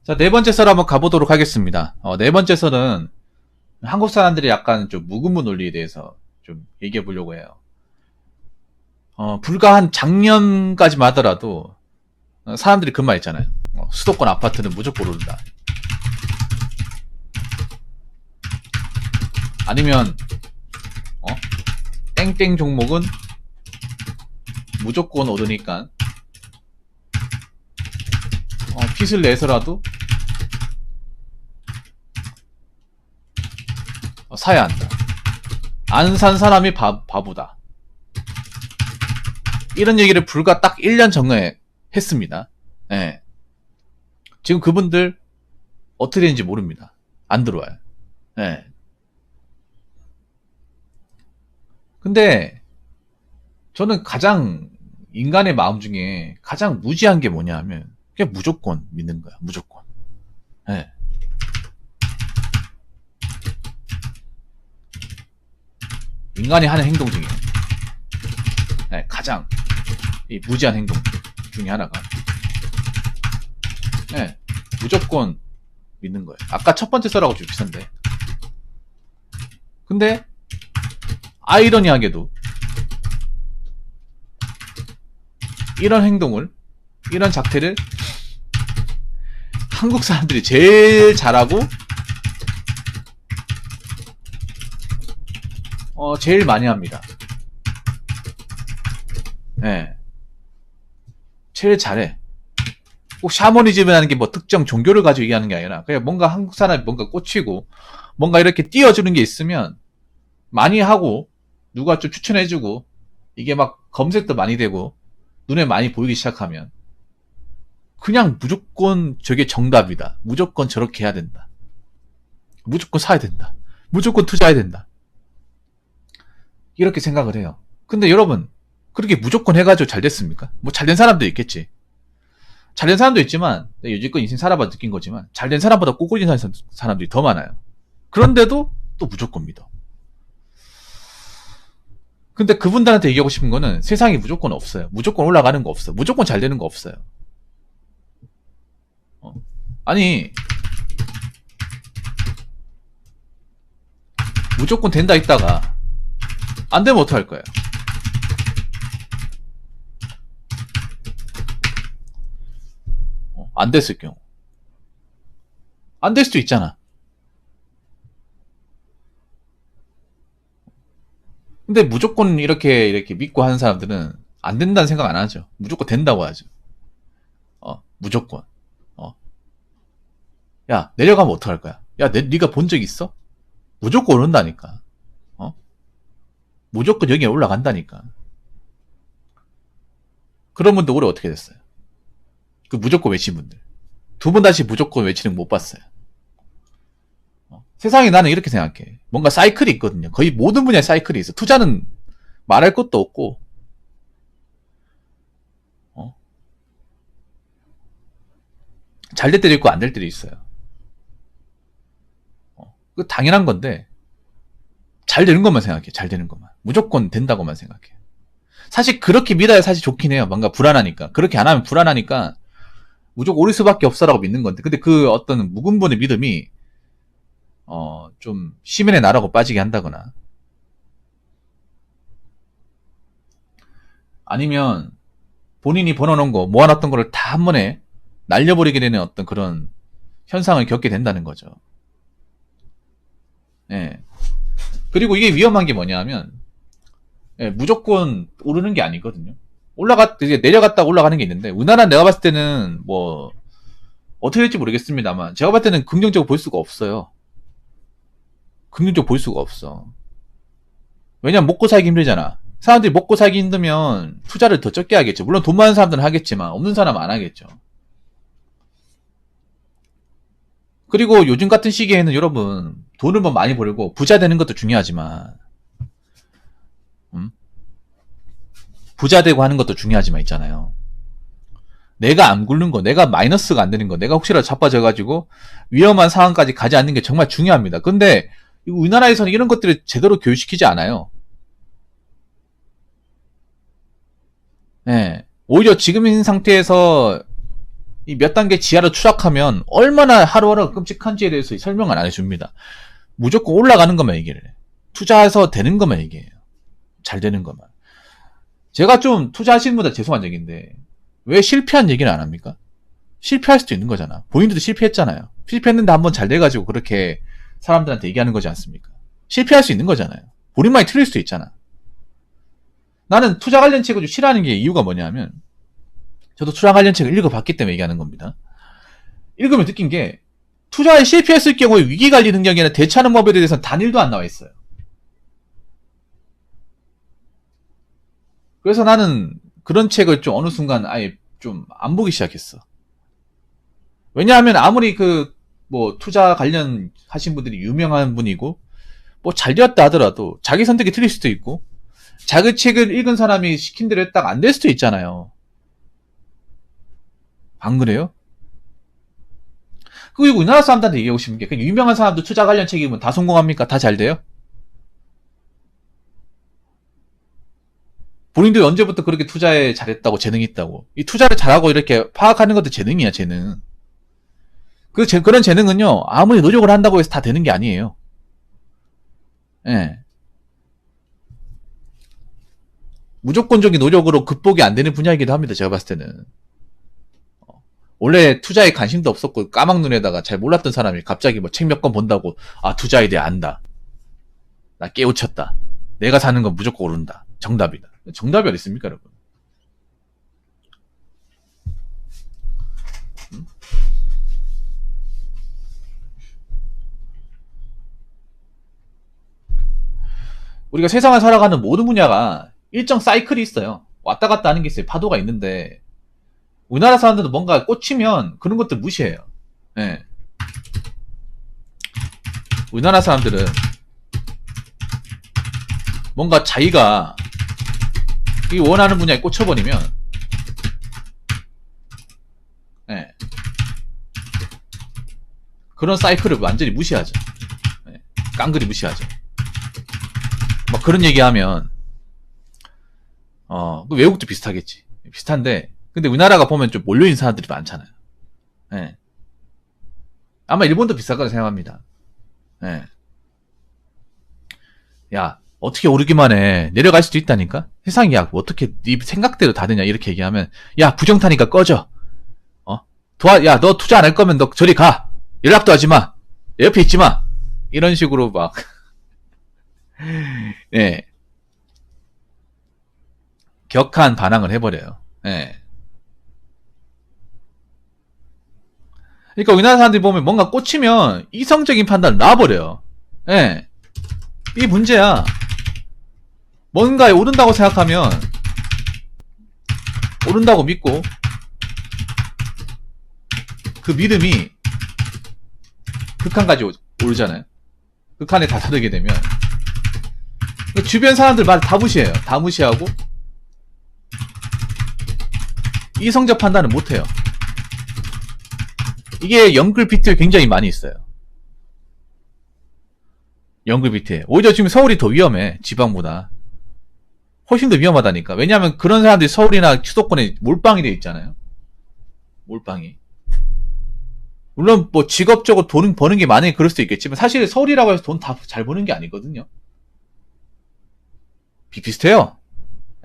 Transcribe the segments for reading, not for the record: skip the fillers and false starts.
자, 네 번째 썰 한번 가보도록 하겠습니다. 네 번째 썰은 한국 사람들이 약간 좀 무근무 논리에 대해서 좀 얘기해 보려고 해요. 불과 한 작년까지만 하더라도 사람들이 그 말 있잖아요. 수도권 아파트는 무조건 오른다. 아니면 땡땡 종목은 무조건 오르니까 빚을 내서라도 사야 한다. 안 산 사람이 바보다. 이런 얘기를 불과 딱 1년 전에 했습니다. 네. 지금 그분들 어떻게 되는지 모릅니다. 안 들어와요. 네. 근데 저는 가장 인간의 마음 중에 가장 무지한 게 뭐냐 하면 그냥 무조건 믿는 거야. 무조건. 네. 인간이 하는 행동 중에 가장 이 무지한 행동 중에 하나가 무조건 믿는 거예요. 아까 첫 번째 썰하고 좀 비슷한데, 근데 아이러니하게도 이런 행동을, 이런 작태를 한국 사람들이 제일 잘하고 제일 많이 합니다. 네. 제일 잘해. 꼭 샤머니즘이라는 게 뭐 특정 종교를 가지고 얘기하는 게 아니라 그냥 뭔가 한국 사람이 뭔가 꽂히고 뭔가 이렇게 띄워주는 게 있으면 많이 하고 누가 좀 추천해주고 이게 막 검색도 많이 되고 눈에 많이 보이기 시작하면 그냥 무조건 저게 정답이다. 무조건 저렇게 해야 된다. 무조건 사야 된다. 무조건 투자해야 된다. 이렇게 생각을 해요. 근데 여러분, 그렇게 무조건 해가지고 잘 됐습니까? 뭐 잘 된 사람도 있겠지. 잘 된 사람도 있지만, 여지껏 인생 살아봐 느낀 거지만, 잘 된 사람보다 꼬꾸리는 사람들이 더 많아요. 그런데도 또 무조건 믿어. 근데 그분들한테 얘기하고 싶은 거는 세상에 무조건 없어요. 무조건 올라가는 거 없어. 무조건 잘 되는 거 없어요. 아니, 무조건 된다 했다가 안 되면 어떡할 거예요? 안 됐을 경우. 안 될 수도 있잖아. 근데 무조건 이렇게 믿고 하는 사람들은 안 된다는 생각 안 하죠. 무조건 된다고 하죠. 무조건. 야, 내려가면 어떡할 거야? 야, 네가 본 적 있어? 무조건 오른다니까. 무조건 여기에 올라간다니까. 그런 분들 올해 어떻게 됐어요? 그 무조건 외친 분들. 두 번 다시 무조건 외치는 거 못 봤어요. 세상에 나는 이렇게 생각해. 뭔가 사이클이 있거든요. 거의 모든 분야에 사이클이 있어. 투자는 말할 것도 없고, 잘 될 때도 있고 안 될 때도 있어요. 그 당연한 건데, 잘 되는 것만 생각해. 잘 되는 것만. 무조건 된다고만 생각해. 사실 그렇게 믿어야 사실 좋긴 해요. 뭔가 불안하니까. 그렇게 안 하면 불안하니까 무조건 오를 수밖에 없어라고 믿는 건데, 근데 그 어떤 무근본의 믿음이 좀 시민의 나라고 빠지게 한다거나, 아니면 본인이 벌어놓은 거, 모아놨던 거를 다 한 번에 날려버리게 되는 어떤 그런 현상을 겪게 된다는 거죠. 예. 그리고 이게 위험한 게 뭐냐 하면, 무조건 오르는 게 아니거든요. 이제 내려갔다 올라가는 게 있는데, 우리나라 내가 봤을 때는 뭐, 어떻게 될지 모르겠습니다만, 제가 봤을 때는 긍정적으로 볼 수가 없어요. 긍정적으로 볼 수가 없어. 왜냐면 먹고 살기 힘들잖아. 사람들이 먹고 살기 힘들면 투자를 더 적게 하겠죠. 물론 돈 많은 사람들은 하겠지만, 없는 사람은 안 하겠죠. 그리고 요즘 같은 시기에는 여러분, 돈을 뭐 많이 벌고 부자 되는 것도 중요하지만, 부자 되고 하는 것도 중요하지만 있잖아요. 내가 안 굴는 거, 내가 마이너스가 안 되는 거, 내가 혹시라도 자빠져가지고 위험한 상황까지 가지 않는 게 정말 중요합니다. 근데 우리나라에서는 이런 것들을 제대로 교육시키지 않아요. 네. 오히려 지금 있는 상태에서 이 몇 단계 지하로 추락하면 얼마나 하루하루가 끔찍한지에 대해서 설명을 안 해줍니다. 무조건 올라가는 것만 얘기를 해. 투자해서 되는 것만 얘기해요. 잘 되는 것만. 제가 좀 투자하시는 분들 죄송한 얘기인데 왜 실패한 얘기는 안 합니까? 실패할 수도 있는 거잖아. 본인들도 실패했잖아요. 실패했는데 한번 잘 돼가지고 그렇게 사람들한테 얘기하는 거지 않습니까? 실패할 수 있는 거잖아요. 본인만이 틀릴 수도 있잖아. 나는 투자 관련 책을 좀 싫어하는 게 이유가 뭐냐면 저도 투자 관련 책을 읽어봤기 때문에 얘기하는 겁니다. 읽으면 느낀 게 투자에 실패했을 경우에 위기관리 능력이나 대처하는 법에 대해서는 단일도 안 나와 있어요. 그래서 나는 그런 책을 좀 어느 순간 아예 좀 안 보기 시작했어. 왜냐하면 아무리 투자 관련 하신 분들이 유명한 분이고, 잘 되었다 하더라도 자기 선택이 틀릴 수도 있고, 자기 책을 읽은 사람이 시킨 대로 했다가 안 될 수도 있잖아요. 안 그래요? 그리고 우리나라 사람들한테 얘기하고 싶은 게, 그냥 유명한 사람도 투자 관련 책 읽으면 다 성공합니까? 다 잘 돼요? 본인들이 언제부터 그렇게 투자에 잘했다고, 재능이 있다고. 이 투자를 잘하고 이렇게 파악하는 것도 재능이야, 재능. 그런 재능은요, 아무리 노력을 한다고 해서 다 되는 게 아니에요. 예. 무조건적인 노력으로 극복이 안 되는 분야이기도 합니다, 제가 봤을 때는. 원래 투자에 관심도 없었고, 까막눈에다가 잘 몰랐던 사람이 갑자기 책 몇 권 본다고, 투자에 대해 안다. 나 깨우쳤다. 내가 사는 건 무조건 오른다. 정답이다. 정답이 어디 있습니까, 여러분? 우리가 세상을 살아가는 모든 분야가 일정 사이클이 있어요. 왔다 갔다 하는 게 있어요. 파도가 있는데 우리나라 사람들도 뭔가 꽂히면 그런 것들 무시해요. 네. 우리나라 사람들은 뭔가 자기가 이 원하는 분야에 꽂혀버리면 네. 그런 사이클을 완전히 무시하죠. 네. 깡그리 무시하죠. 막 그런 얘기하면 외국도 비슷하겠지. 비슷한데 근데 우리나라가 보면 좀 몰려있는 사람들이 많잖아요. 네. 아마 일본도 비슷할 거라 생각합니다. 네. 야 어떻게 오르기만 해. 내려갈 수도 있다니까. 세상이 야 어떻게 네 생각대로 다 되냐 이렇게 얘기하면 야 부정타니까 꺼져. 야 너 투자 안 할 거면 너 저리 가. 연락도 하지 마. 내 옆에 있지 마. 이런 식으로 막 예. 격한 반항을 해버려요. 예. 그러니까 우리나라 사람들이 보면 뭔가 꽂히면 이성적인 판단을 놔버려요. 예. 이게 문제야. 뭔가에 오른다고 생각하면 오른다고 믿고 그 믿음이 극한까지 오르잖아요. 극한에 다다르게 되면 주변 사람들 말 다 무시해요. 다 무시하고 이성적 판단을 못해요. 이게 영글 비트에 굉장히 많이 있어요. 영글 비트에. 오히려 지금 서울이 더 위험해. 지방보다. 훨씬 더 위험하다니까. 왜냐하면 그런 사람들이 서울이나 수도권에 몰빵이 돼 있잖아요. 몰빵이. 물론 뭐 직업적으로 돈 버는 게 만약에 그럴 수도 있겠지만 사실 서울이라고 해서 돈 다 잘 버는 게 아니거든요. 비슷해요.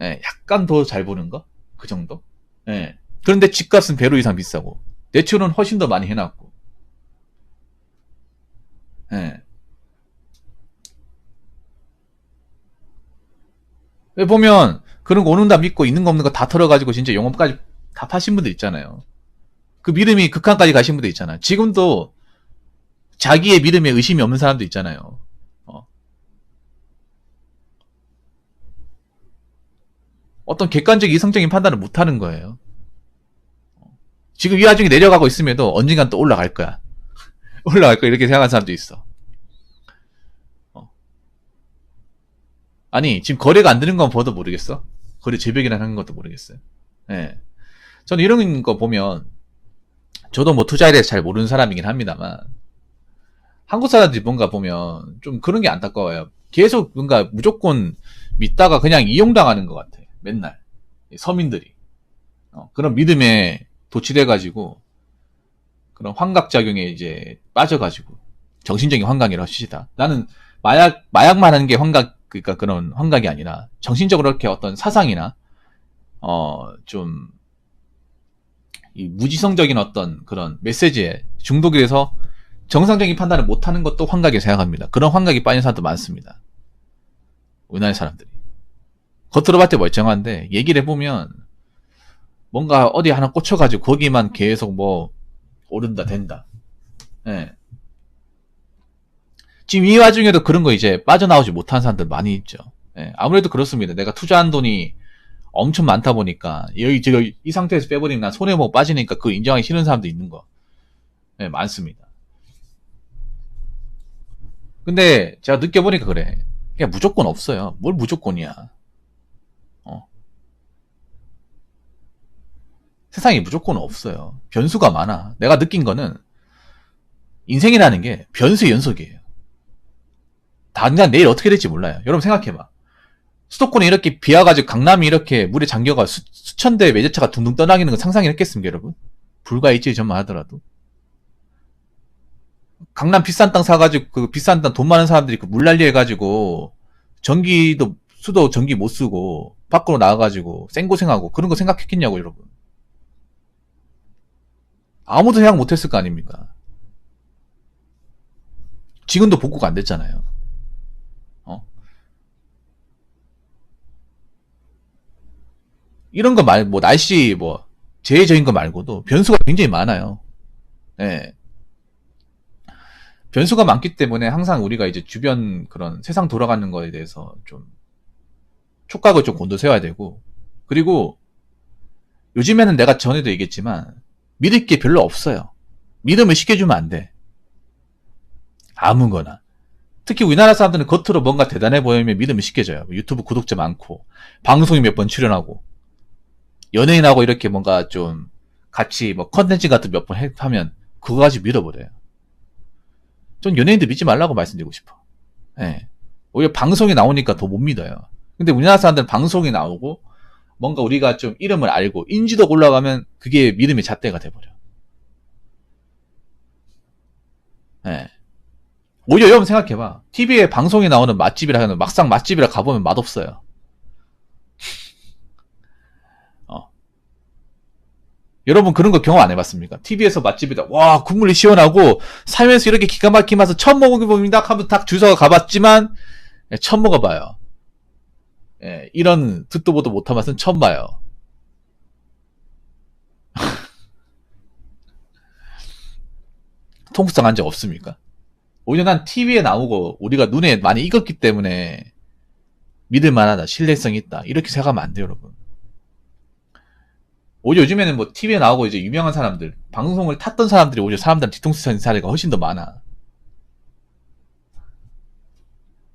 예, 약간 더 잘 버는 거? 그 정도? 예. 그런데 집값은 배로 이상 비싸고 대출은 훨씬 더 많이 해놨고. 예. 왜 보면 그런 거 오는다 믿고 있는 거 없는 거 다 털어가지고 진짜 영업까지 다 파신 분들 있잖아요. 그 믿음이 극한까지 가신 분들 있잖아요. 지금도 자기의 믿음에 의심이 없는 사람도 있잖아요. 어떤 객관적 이성적인 판단을 못하는 거예요. 지금 이 와중에 내려가고 있음에도 언젠간 또 올라갈 거야. 올라갈 거야 이렇게 생각하는 사람도 있어. 아니 지금 거래가 안 되는 건 봐도 모르겠어? 거래 제벽이라는 것도 모르겠어요. 예. 저는 이런 거 보면 저도 뭐 투자에 대해서 잘 모르는 사람이긴 합니다만 한국 사람들이 뭔가 보면 좀 그런 게 안타까워요. 계속 뭔가 무조건 믿다가 그냥 이용당하는 것 같아. 맨날 서민들이 그런 믿음에 도취돼가지고 그런 환각작용에 이제 빠져가지고, 정신적인 환각이라고 하시다. 나는 마약만 하는 게 그러니까 그런 환각이 아니라, 정신적으로 이렇게 어떤 사상이나, 좀, 이 무지성적인 어떤 그런 메시지에 중독이 돼서 정상적인 판단을 못하는 것도 환각에 생각합니다. 그런 환각이 빠진 사람도 많습니다. 우리나라 사람들이. 겉으로 봤을 때 멀쩡한데, 얘기를 해보면, 뭔가 어디 하나 꽂혀가지고 거기만 계속 뭐, 오른다, 된다. 예. 지금 이 와중에도 그런 거 이제 빠져나오지 못한 사람들 많이 있죠. 예. 아무래도 그렇습니다. 내가 투자한 돈이 엄청 많다 보니까, 제가 이 상태에서 빼버리면 난 손해보고 빠지니까 그걸 인정하기 싫은 사람도 있는 거. 예, 많습니다. 근데 제가 느껴보니까 그래. 그냥 무조건 없어요. 뭘 무조건이야. 세상에 무조건 없어요. 변수가 많아. 내가 느낀 거는 인생이라는 게 변수의 연속이에요. 당장 내일 어떻게 될지 몰라요. 여러분 생각해봐. 수도권에 이렇게 비 와가지고 강남이 이렇게 물에 잠겨가 수천 대의 외제차가 둥둥 떠다니는 거 상상을 했겠습니까, 여러분? 불과 일주일 전만 하더라도. 강남 비싼 땅 사가지고 그 비싼 땅 돈 많은 사람들이 그 물난리 해가지고 수도 전기 못 쓰고 밖으로 나가가지고 생고생하고 그런 거 생각했겠냐고, 여러분. 아무도 생각 못했을 거 아닙니까? 지금도 복구가 안 됐잖아요. 이런 거 뭐 날씨 재해적인 거 말고도 변수가 굉장히 많아요. 예. 변수가 많기 때문에 항상 우리가 이제 주변 그런 세상 돌아가는 거에 대해서 좀 촉각을 좀 곤두세워야 되고, 그리고 요즘에는 내가 전에도 얘기했지만 믿을 게 별로 없어요. 믿음을 쉽게 주면 안 돼. 아무거나. 특히 우리나라 사람들은 겉으로 뭔가 대단해 보이면 믿음이 쉽게 져요. 유튜브 구독자 많고, 방송에 몇 번 출연하고, 연예인하고 이렇게 뭔가 좀 같이 컨텐츠 같은 몇 번 하면 그거 가지고 믿어버려요. 전 연예인들 믿지 말라고 말씀드리고 싶어. 예. 오히려 방송에 나오니까 더 못 믿어요. 근데 우리나라 사람들은 방송에 나오고 뭔가 우리가 좀 이름을 알고 인지도가 올라가면 그게 믿음의 잣대가 돼버려. 예. 오히려 여러분 생각해봐. TV에 방송에 나오는 맛집이라 하면 막상 맛집이라 가보면 맛없어요. 여러분 그런 거 경험 안 해봤습니까? TV에서 맛집이다. 와, 국물이 시원하고 살면서 이렇게 기가 막히게 맛서 처음 먹어봅니다 하면 딱 주워서 가봤지만 처음 먹어봐요. 예, 이런 듣도 보도 못한 맛은 처음 봐요. 통수당 한 적 없습니까? 오히려 난 TV에 나오고 우리가 눈에 많이 익었기 때문에 믿을만하다, 신뢰성 있다 이렇게 생각하면 안 돼요, 여러분. 오히려 요즘에는 TV에 나오고 이제 유명한 사람들, 방송을 탔던 사람들이 오히려 사람들한테 뒤통수 친 사례가 훨씬 더 많아.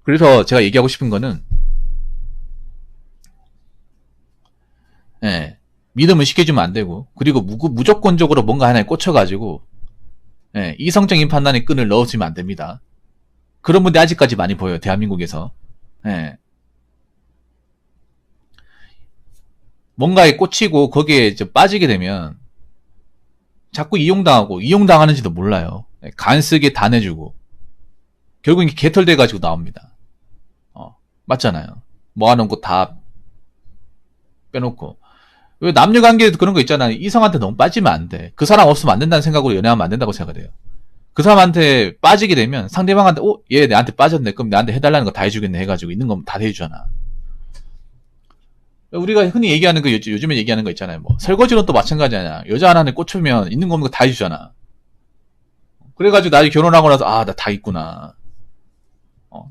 그래서 제가 얘기하고 싶은 거는, 예, 믿음을 쉽게 주면 안 되고, 그리고 무조건적으로 뭔가 하나에 꽂혀가지고, 예, 이성적인 판단의 끈을 넣어주면 안 됩니다. 그런 분들 아직까지 많이 보여요, 대한민국에서. 예. 뭔가에 꽂히고 거기에 이제 빠지게 되면 자꾸 이용당하는지도 몰라요. 간쓰게 다 내주고 결국 이게 개털돼가지고 나옵니다. 맞잖아요. 모아놓은 거 다 빼놓고. 왜 남녀관계에도 그런 거 있잖아요. 이성한테 너무 빠지면 안 돼. 그 사람 없으면 안 된다는 생각으로 연애하면 안 된다고 생각을 해요. 그 사람한테 빠지게 되면 상대방한테 얘 내한테 빠졌네. 그럼 나한테 해달라는 거 다 해주겠네 해가지고 있는 거 다 해주잖아. 우리가 흔히 얘기하는 거, 요즘에 얘기하는 거 있잖아요. 설거지는 또 마찬가지잖아. 여자 하나에 꽂히면 있는 거 없는 거 다 해주잖아. 그래가지고 나이 결혼하고 나서, 나 다 있구나.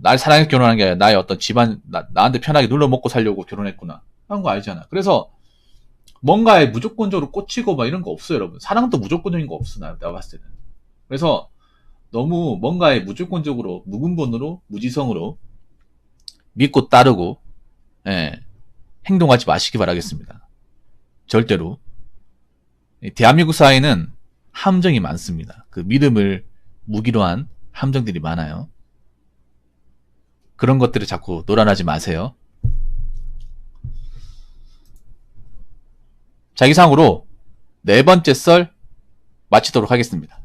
날 사랑해서 결혼한 게 아니라 나의 어떤 집안, 나한테 편하게 눌러 먹고 살려고 결혼했구나. 하는 거 알잖아. 그래서 뭔가에 무조건적으로 꽂히고 이런 거 없어요, 여러분. 사랑도 무조건적인 거 없어, 내가 봤을 때는. 그래서 너무 뭔가에 무조건적으로, 무근본으로, 무지성으로 믿고 따르고, 예. 행동하지 마시기 바라겠습니다. 절대로. 대한민국 사회는 함정이 많습니다. 그 믿음을 무기로 한 함정들이 많아요. 그런 것들을 자꾸 놀아나지 마세요. 자, 이상으로 4번째 썰 마치도록 하겠습니다.